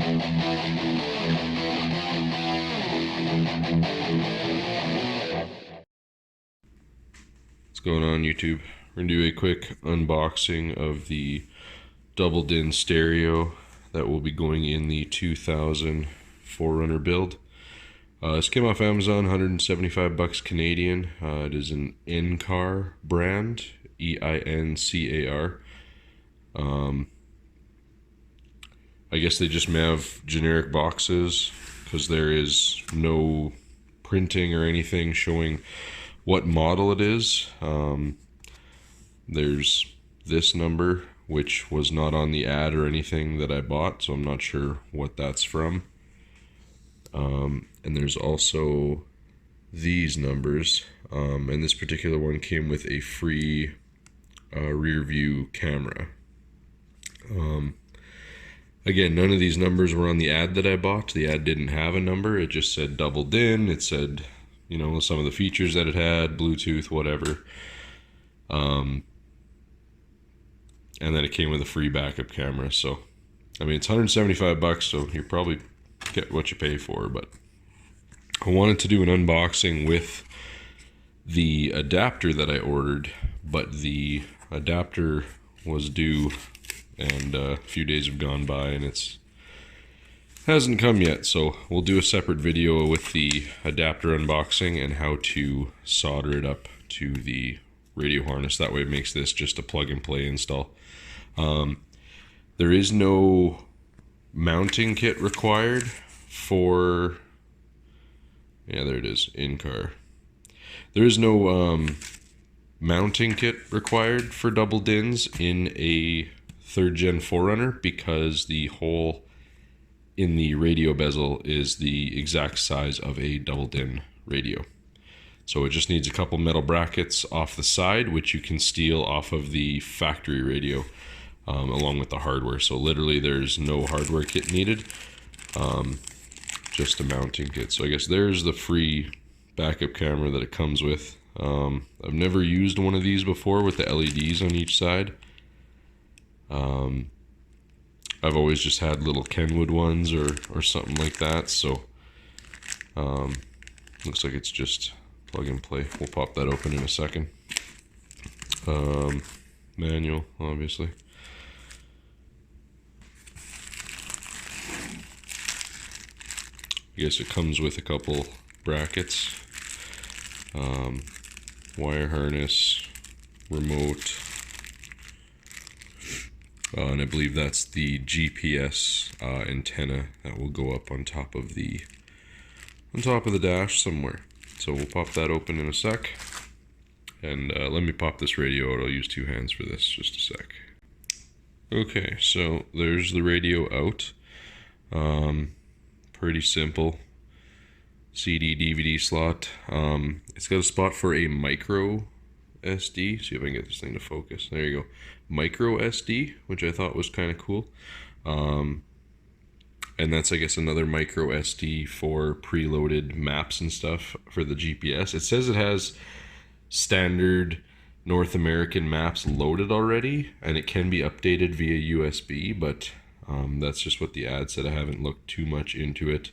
What's going on, YouTube? We're going to do a quick unboxing of the Double Din stereo that will be going in the 2000 4runner build. This came off Amazon, 175 bucks Canadian. It is an Eincar brand, E-I-N-C-A-R. I guess they just may have generic boxes because there is no printing or anything showing what model it is. There's this number, which was not on the ad or anything that I bought, so I'm not sure what that's from. And there's also these numbers, and this particular one came with a free rear view camera. Again, none of these numbers were on the ad that I bought. The ad didn't have a number. It just said Double Din. It said, you know, some of the features that it had, Bluetooth, whatever. And then it came with a free backup camera. So, I mean, it's 175 bucks, so you probably get what you pay for. But I wanted to do an unboxing with the adapter that I ordered, but the adapter was due, and a few days have gone by and it's hasn't come yet. So we'll do a separate video with the adapter unboxing and how to solder it up to the radio harness. That way it makes this just a plug and play install. There is no mounting kit required for, yeah, there it is, Eincar. There is no mounting kit required for Double Dins in a 3rd gen 4runner because the hole in the radio bezel is the exact size of a Double Din radio. So it just needs a couple metal brackets off the side, which you can steal off of the factory radio, along with the hardware. So literally there's no hardware kit needed, just a mounting kit. So I guess there's the free backup camera that it comes with. I've never used one of these before with the LEDs on each side. I've always just had little Kenwood ones or something like that. So looks like it's just plug and play. We'll pop that open in a second. Manual, obviously. I guess it comes with a couple brackets, wire harness, remote, and I believe that's the GPS antenna that will go up on top of the dash somewhere. So we'll pop that open in a sec, and let me pop this radio out. I'll use 2 hands for this, just a sec. Okay, so there's the radio out. Pretty simple. CD, DVD slot. It's got a spot for a micro SD. See if I can get this thing to focus. There you go. Micro SD, which I thought was kind of cool. And that's, I guess, another micro SD for preloaded maps and stuff for the GPS. It says it has standard North American maps loaded already, and it can be updated via USB, but that's just what the ad said. I haven't looked too much into it.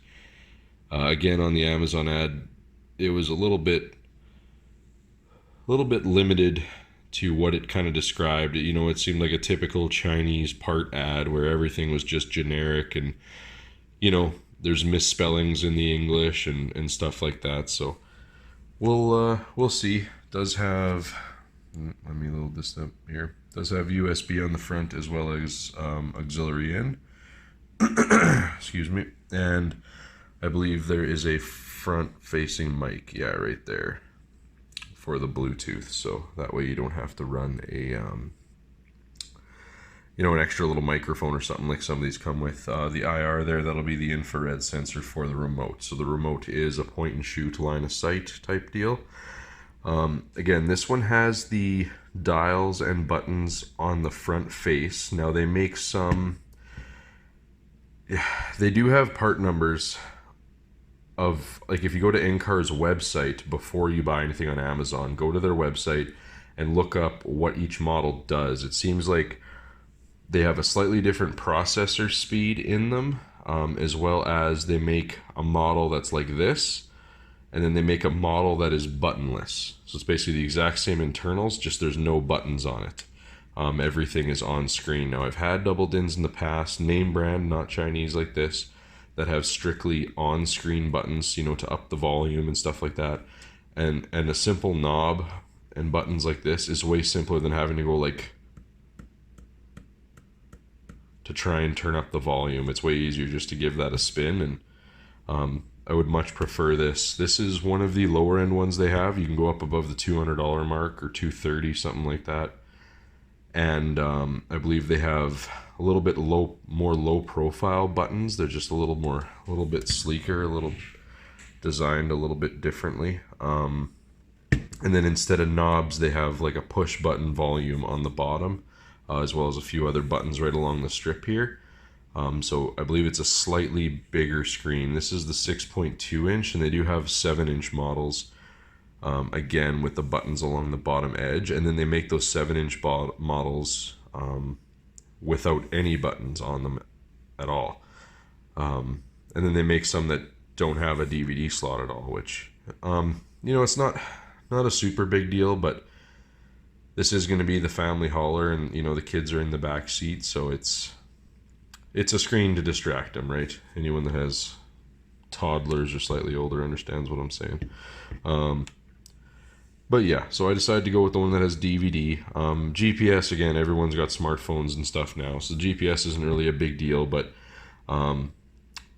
Again, on the Amazon ad, it was a little bit limited to what it kind of described. You know, it seemed like a typical Chinese part ad where everything was just generic, and you know, there's misspellings in the English and stuff like that. So we'll see. Does have, let me load this up here. Does have USB on the front as well as auxiliary in. Excuse me. And I believe there is a front-facing mic, yeah, right there, for the Bluetooth. So that way you don't have to run a you know, an extra little microphone or something like some of these come with. The IR there, that'll be the infrared sensor for the remote. So the remote is a point and shoot line of sight type deal. Again, this one has the dials and buttons on the front face. Now they make some, they do have part numbers of, like, if you go to Eincar's website before you buy anything on Amazon, go to their website and look up what each model does. It seems like they have a slightly different processor speed in them. as well as they make a model that's like this, and then they make a model that is buttonless. So it's basically the exact same internals, just there's no buttons on it. Everything is on screen. Now I've had Double Dins in the past, name brand, not Chinese like this, that have strictly on-screen buttons, you know, to up the volume and stuff like that. And a simple knob and buttons like this is way simpler than having to go like to try and turn up the volume. It's way easier just to give that a spin, and I would much prefer this. This is one of the lower end ones they have. You can go up above the $200 mark or $230, something like that. And I believe they have a little bit more low profile buttons. They're just a little bit sleeker, a little designed a little bit differently. And then instead of knobs, they have like a push button volume on the bottom, as well as a few other buttons right along the strip here. So I believe it's a slightly bigger screen. This is the 6.2 inch, and they do have 7-inch models. Again, with the buttons along the bottom edge, and then they make those 7-inch models without any buttons on them at all. And then they make some that don't have a DVD slot at all, which you know, it's not a super big deal, but this is going to be the family hauler, and you know, the kids are in the back seat, so it's a screen to distract them, right? Anyone that has toddlers or slightly older understands what I'm saying. But yeah, so I decided to go with the one that has DVD. GPS, again, everyone's got smartphones and stuff now, so the GPS isn't really a big deal, but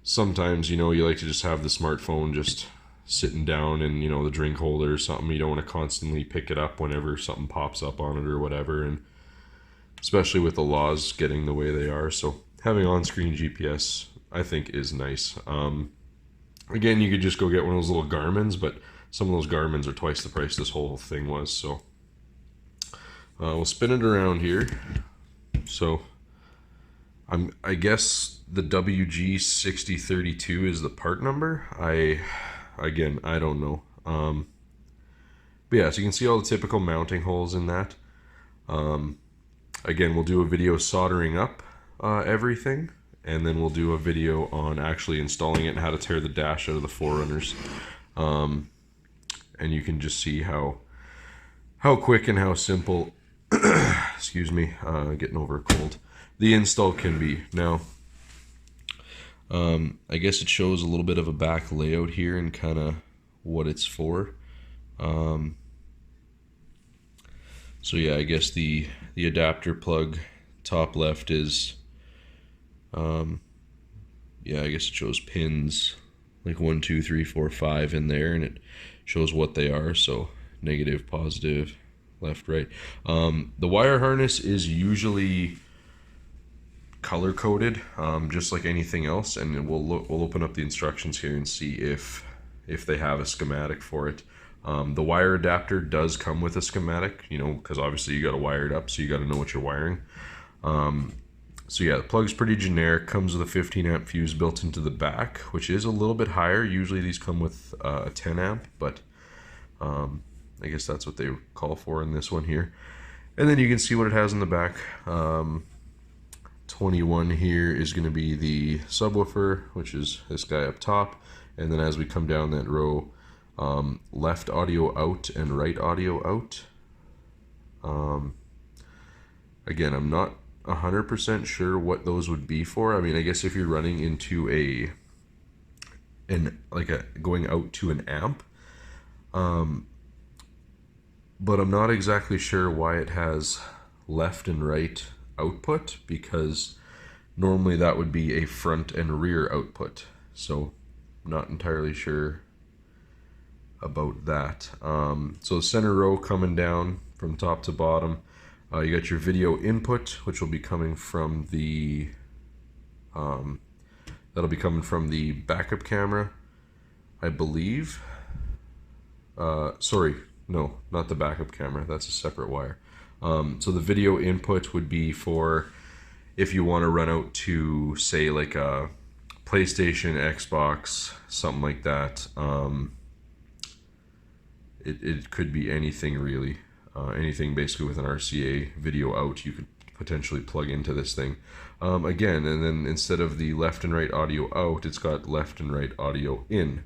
sometimes, you know, you like to just have the smartphone just sitting down in, you know, the drink holder or something. You don't want to constantly pick it up whenever something pops up on it or whatever, and especially with the laws getting the way they are. So having on-screen GPS, I think, is nice. Again, you could just go get one of those little Garmin's, but some of those Garmin's are twice the price this whole thing was. So we'll spin it around here. So I guess the WG6032 is the part number. Again, I don't know. But yeah, so you can see all the typical mounting holes in that. Again, we'll do a video soldering up everything, and then we'll do a video on actually installing it and how to tear the dash out of the 4runners. And you can just see how quick and how simple, excuse me, getting over a cold, the install can be. Now, I guess it shows a little bit of a back layout here and kind of what it's for. So yeah, I guess the adapter plug top left is, yeah, I guess it shows pins like 1, 2, 3, 4, 5 in there, and it shows what they are. So negative, positive, left, right. The wire harness is usually color coded, just like anything else, and we'll open up the instructions here and see if they have a schematic for it. The wire adapter does come with a schematic, you know, because obviously you got to wire it up, so you got to know what you're wiring. So yeah, the plug's pretty generic, comes with a 15 amp fuse built into the back, which is a little bit higher. Usually these come with a 10 amp, but I guess that's what they call for in this one here. And then you can see what it has in the back. 21 here is going to be the subwoofer, which is this guy up top. And then as we come down that row, left audio out and right audio out. Again, I'm not 100% sure what those would be for. I mean, I guess if you're running into going out to an amp, but I'm not exactly sure why it has left and right output, because normally that would be a front and rear output. So not entirely sure about that. So center row coming down from top to bottom. You got your video input, which will be coming from the that'll be coming from the backup camera, I believe. Sorry, no, not the backup camera. That's a separate wire. So the video input would be for if you want to run out to, say, like a PlayStation, Xbox, something like that. It could be anything really. Anything basically with an RCA video out, you could potentially plug into this thing. Again, and then instead of the left and right audio out, it's got left and right audio in.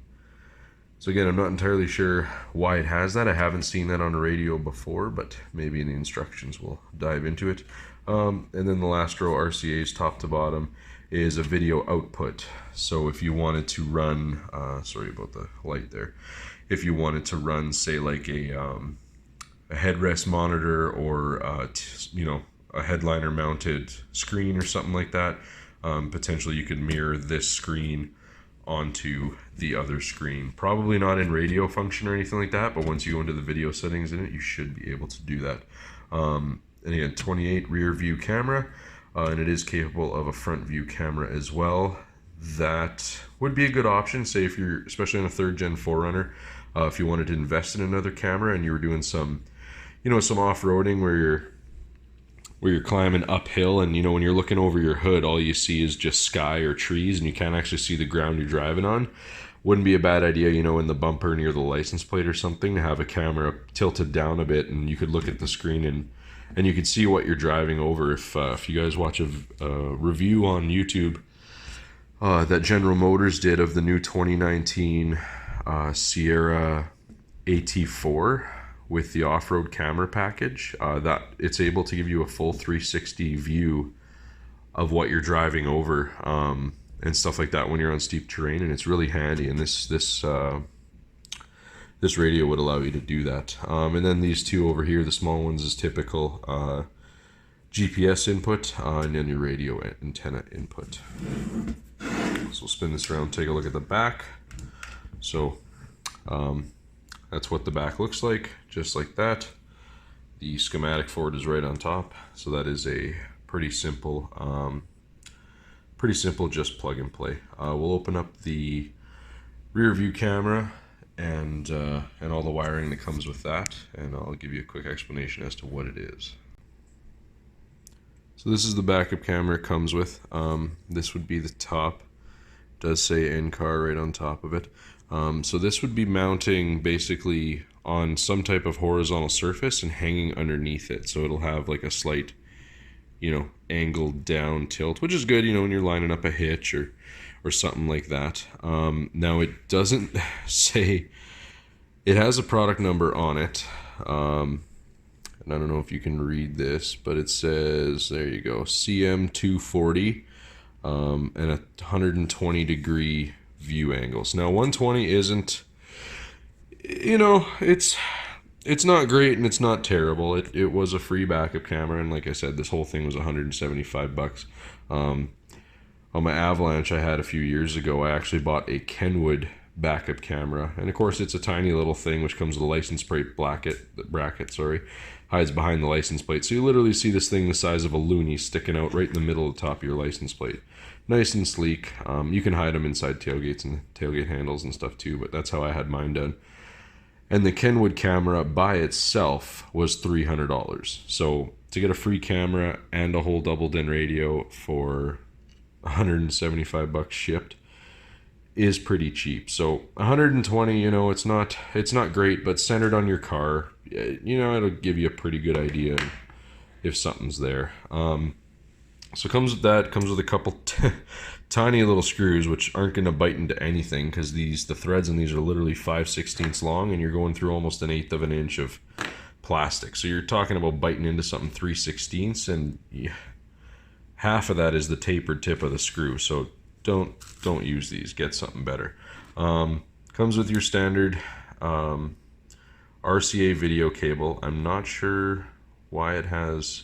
So again, I'm not entirely sure why it has that. I haven't seen that on a radio before, but maybe in the instructions we'll dive into it. And then the last row, RCA's top to bottom, is a video output. So if you wanted to run, sorry about the light there, if you wanted to run, say, like a headrest monitor or you know, a headliner mounted screen or something like that, potentially you could mirror this screen onto the other screen. Probably not in radio function or anything like that, but once you go into the video settings in it, you should be able to do that. And again, 28 rear view camera, and it is capable of a front view camera as well. That would be a good option, say if you're, especially on a 3rd gen 4runner, if you wanted to invest in another camera and you were doing some, you know, some off-roading where you're climbing uphill, and you know, when you're looking over your hood, all you see is just sky or trees and you can't actually see the ground you're driving on. Wouldn't be a bad idea, you know, in the bumper near the license plate or something, to have a camera tilted down a bit and you could look at the screen and you could see what you're driving over. If you guys watch a review on YouTube that General Motors did of the new 2019 Sierra AT4 with the off-road camera package, that it's able to give you a full 360 view of what you're driving over, and stuff like that when you're on steep terrain, and it's really handy. And this radio would allow you to do that. And then these two over here, the small ones, is typical GPS input, and then your radio antenna input. So we'll spin this around, take a look at the back. So that's what the back looks like, just like that. The schematic for it is right on top, so that is a pretty simple just plug and play. We'll open up the rear view camera and all the wiring that comes with that, and I'll give you a quick explanation as to what it is. So this is the backup camera it comes with. This would be the top. It does say Eincar right on top of it. So this would be mounting basically on some type of horizontal surface and hanging underneath it. So it'll have like a slight, you know, angled down tilt, which is good, you know, when you're lining up a hitch or something like that. Now it doesn't say, it has a product number on it. And I don't know if you can read this, but it says, there you go, CM240, and a 120 degree view angles. Now 120 isn't, you know, it's not great and it's not terrible. It was a free backup camera, and like I said, this whole thing was $175. On my Avalanche I had a few years ago, I actually bought a Kenwood backup camera, and of course it's a tiny little thing which comes with a license plate bracket, hides behind the license plate, so you literally see this thing the size of a loonie sticking out right in the middle of the top of your license plate. Nice and sleek. You can hide them inside tailgates and tailgate handles and stuff too, but that's how I had mine done. And the Kenwood camera by itself was $300. So to get a free camera and a whole double din radio for $175 shipped is pretty cheap. So 120, you know, it's not great, but centered on your car, you know, it'll give you a pretty good idea if something's there. So it comes with that, comes with a couple tiny little screws which aren't going to bite into anything, because the threads in these are literally 5/16 long, and you're going through almost 1/8 of an inch of plastic. So you're talking about biting into something 3/16, and half of that is the tapered tip of the screw. So don't use these. Get something better. Comes with your standard RCA video cable. I'm not sure why it has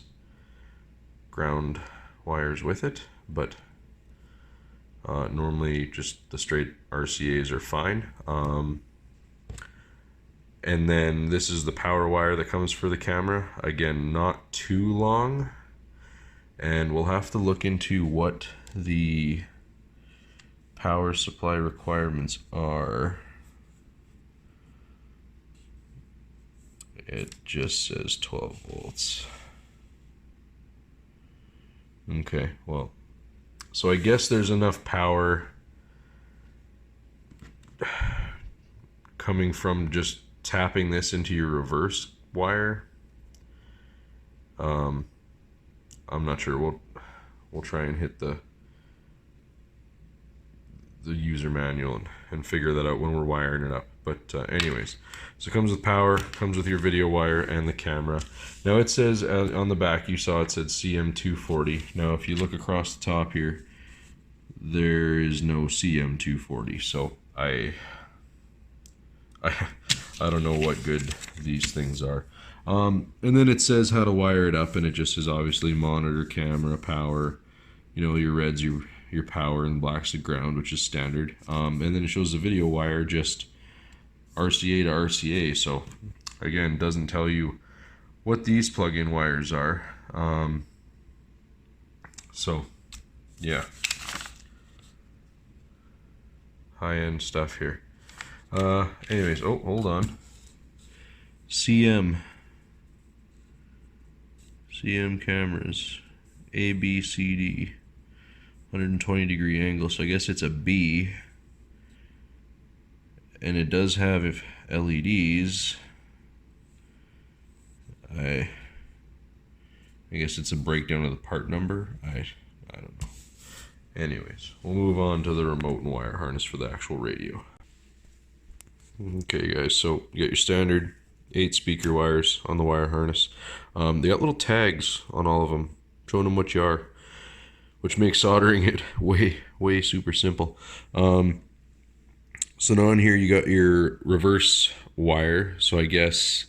ground wires with it, but normally just the straight RCAs are fine. And then this is the power wire that comes for the camera. Again, not too long, and we'll have to look into what the power supply requirements are. It just says 12 volts. Okay, well, so I guess there's enough power coming from just tapping this into your reverse wire. I'm not sure. We'll try and hit the user manual and figure that out when we're wiring it up. But anyways, so it comes with power, comes with your video wire and the camera. Now it says on the back, you saw it said CM240. Now if you look across the top here, there is no CM240. So I don't know what good these things are. And then it says how to wire it up, and it just says obviously monitor, camera, power, you know, your red's your power, and black's the ground, which is standard. And then it shows the video wire, just RCA to RCA. So again, doesn't tell you what these plug-in wires are. So yeah, high-end stuff here. Anyways, oh, hold on. CM cameras, A, B, C, D, 120 degree angle. So I guess it's a B, and it does have LEDs. I guess it's a breakdown of the part number. I don't know. Anyways, we'll move on to the remote and wire harness for the actual radio. Okay guys, so you got your standard 8 speaker wires on the wire harness. They got little tags on all of them showing them what you are, which makes soldering it way super simple. So now on here you got your reverse wire, so I guess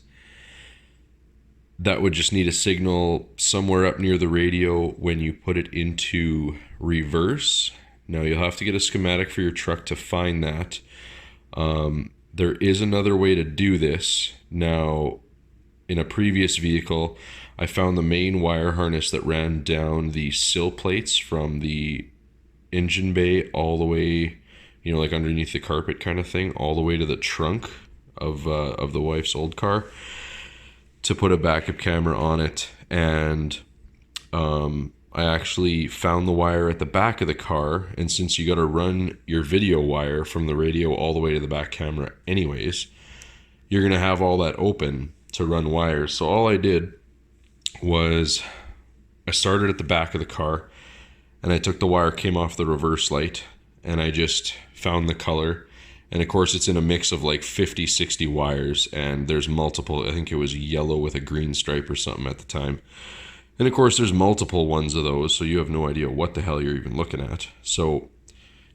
that would just need a signal somewhere up near the radio when you put it into reverse. Now you'll have to get a schematic for your truck to find that. There is another way to do this. Now, in a previous vehicle, I found the main wire harness that ran down the sill plates from the engine bay all the way, you know, like underneath the carpet kind of thing, all the way to the trunk of the wife's old car, to put a backup camera on it. And I actually found the wire at the back of the car, and since you got to run your video wire from the radio all the way to the back camera anyways, you're going to have all that open to run wires. So all I did was I started at the back of the car, and I took the wire, came off the reverse light, and I just found the color. And of course it's in a mix of like 50, 60 wires, and there's multiple. I think it was yellow with a green stripe or something at the time. And of course there's multiple ones of those, so you have no idea what the hell you're even looking at. So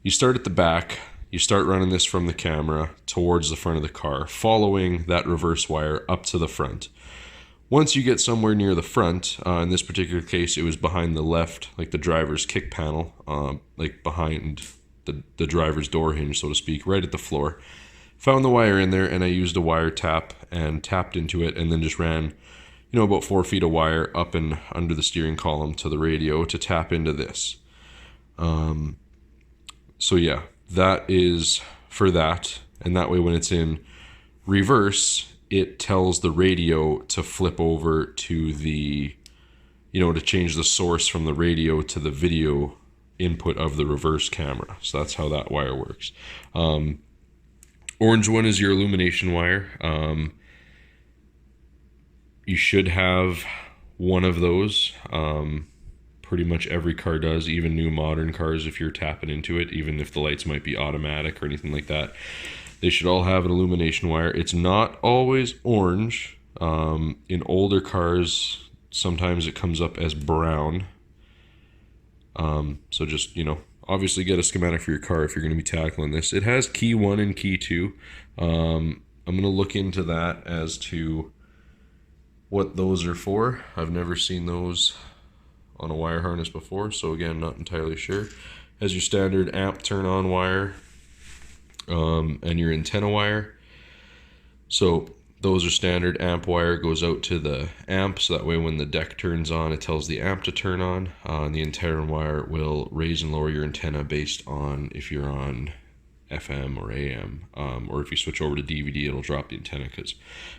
you start at the back, you start running this from the camera towards the front of the car, following that reverse wire up to the front. Once you get somewhere near the front, in this particular case it was behind the left, like the driver's kick panel, like behind the driver's door hinge, so to speak, right at the floor. Found the wire in there, and I used a wire tap and tapped into it, and then just ran, you know, about 4 feet of wire up and under the steering column to the radio to tap into this. So yeah, that is for that. And that way when it's in reverse, it tells the radio to flip over to the, you know, to change the source from the radio to the video input of the reverse camera. So that's how that wire works. Orange one is your illumination wire. You should have one of those. Pretty much every car does, even new modern cars, if you're tapping into it, even if the lights might be automatic or anything like that. They should all have an illumination wire. It's not always orange. In older cars, sometimes it comes up as brown. So just, you know, obviously get a schematic for your car if you're going to be tackling this. It has key 1 and key 2. I'm going to look into that as to what those are for. I've never seen those on a wire harness before, so again, not entirely sure. Has your standard amp turn on wire, and your antenna wire. So those are standard. Amp wire goes out to the amp, so that way when the deck turns on, it tells the amp to turn on. And the antenna wire will raise and lower your antenna based on if you're on FM or AM, or if you switch over to DVD, it'll drop the antenna because,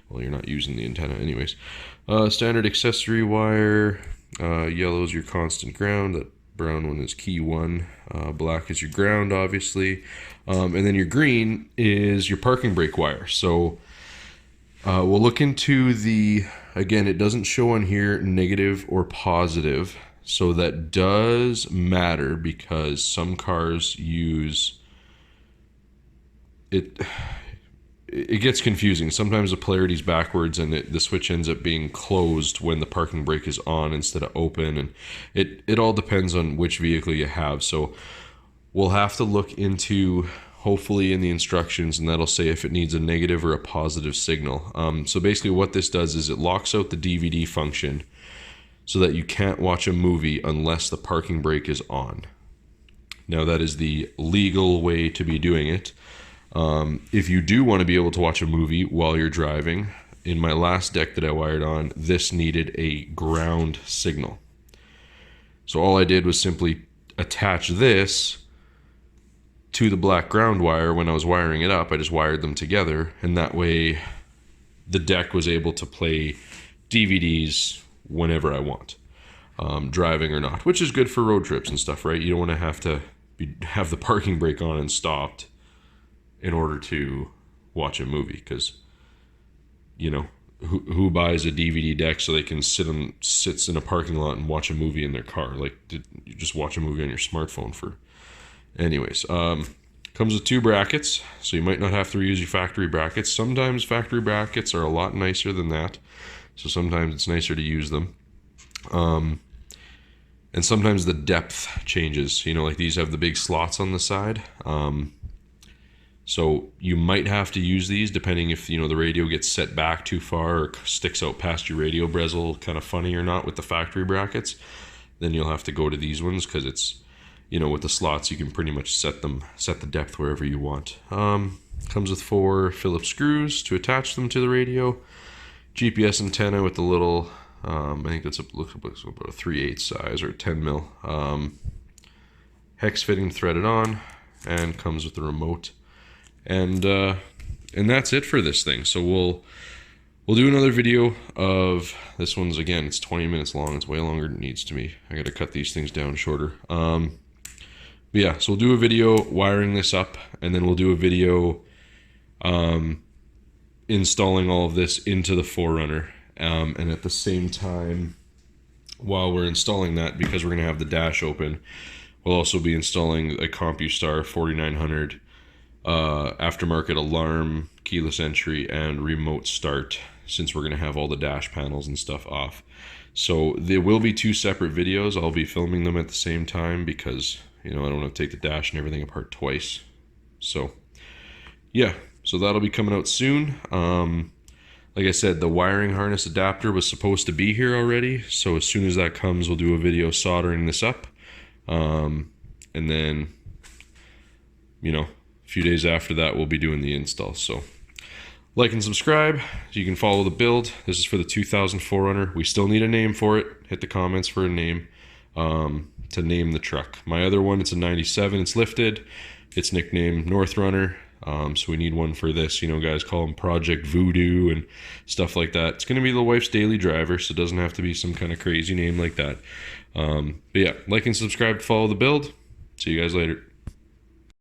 well, you're not using the antenna anyways. Standard accessory wire. Yellow is your constant ground. That brown one is key 1. Black is your ground, obviously. And then your green is your parking brake wire. So we'll look into the, again, it doesn't show on here negative or positive. So that does matter because some cars use it. It gets confusing. Sometimes the polarity's backwards and the switch ends up being closed when the parking brake is on instead of open. And it all depends on which vehicle you have. So we'll have to look into, hopefully in the instructions, and that'll say if it needs a negative or a positive signal. So basically what this does is it locks out the DVD function so that you can't watch a movie unless the parking brake is on. Now that is the legal way to be doing it. If you do want to be able to watch a movie while you're driving, in my last deck that I wired on, this needed a ground signal. So all I did was simply attach this to the black ground wire. When I was wiring it up, I just wired them together, and that way the deck was able to play DVDs whenever I want, driving or not, which is good for road trips and stuff, right? You don't want to have the parking brake on and stopped in order to watch a movie, because who buys a DVD deck so they can sits in a parking lot and watch a movie in their car? Like, you just watch a movie on your smartphone for. Anyways, comes with 2 brackets, so you might not have to reuse your factory brackets. Sometimes factory brackets are a lot nicer than that, so sometimes it's nicer to use them. And sometimes the depth changes. Like these have the big slots on the side. So you might have to use these depending if, the radio gets set back too far or sticks out past your radio bezel kind of funny or not with the factory brackets. Then you'll have to go to these ones because it's, with the slots, you can pretty much set the depth wherever you want. Comes with 4 Phillips screws to attach them to the radio. GPS antenna with the little, I think that's about a 3/8 size or 10 mil. Hex fitting threaded on, and comes with the remote. And that's it for this thing. So we'll do another video of this one's, again, it's 20 minutes long. It's way longer than it needs to be. I got to cut these things down shorter. But yeah, so we'll do a video wiring this up, and then we'll do a video installing all of this into the 4runner. And at the same time, while we're installing that, because we're going to have the dash open, we'll also be installing a CompuStar 4900 aftermarket alarm, keyless entry, and remote start, since we're going to have all the dash panels and stuff off. So there will be 2 separate videos. I'll be filming them at the same time because, I don't want to take the dash and everything apart twice. So yeah, so that'll be coming out soon. Like I said, the wiring harness adapter was supposed to be here already. So as soon as that comes, we'll do a video soldering this up. And then, a few days after that, we'll be doing the install. So like and subscribe so you can follow the build. This is for the 2000 4runner. We still need a name for it. Hit the comments for a name to name the truck. My other one, it's a 97. It's lifted. It's nicknamed North Runner. So we need one for this. Guys call them Project Voodoo and stuff like that. It's going to be the wife's daily driver, so it doesn't have to be some kind of crazy name like that. But yeah, like and subscribe to follow the build. See you guys later.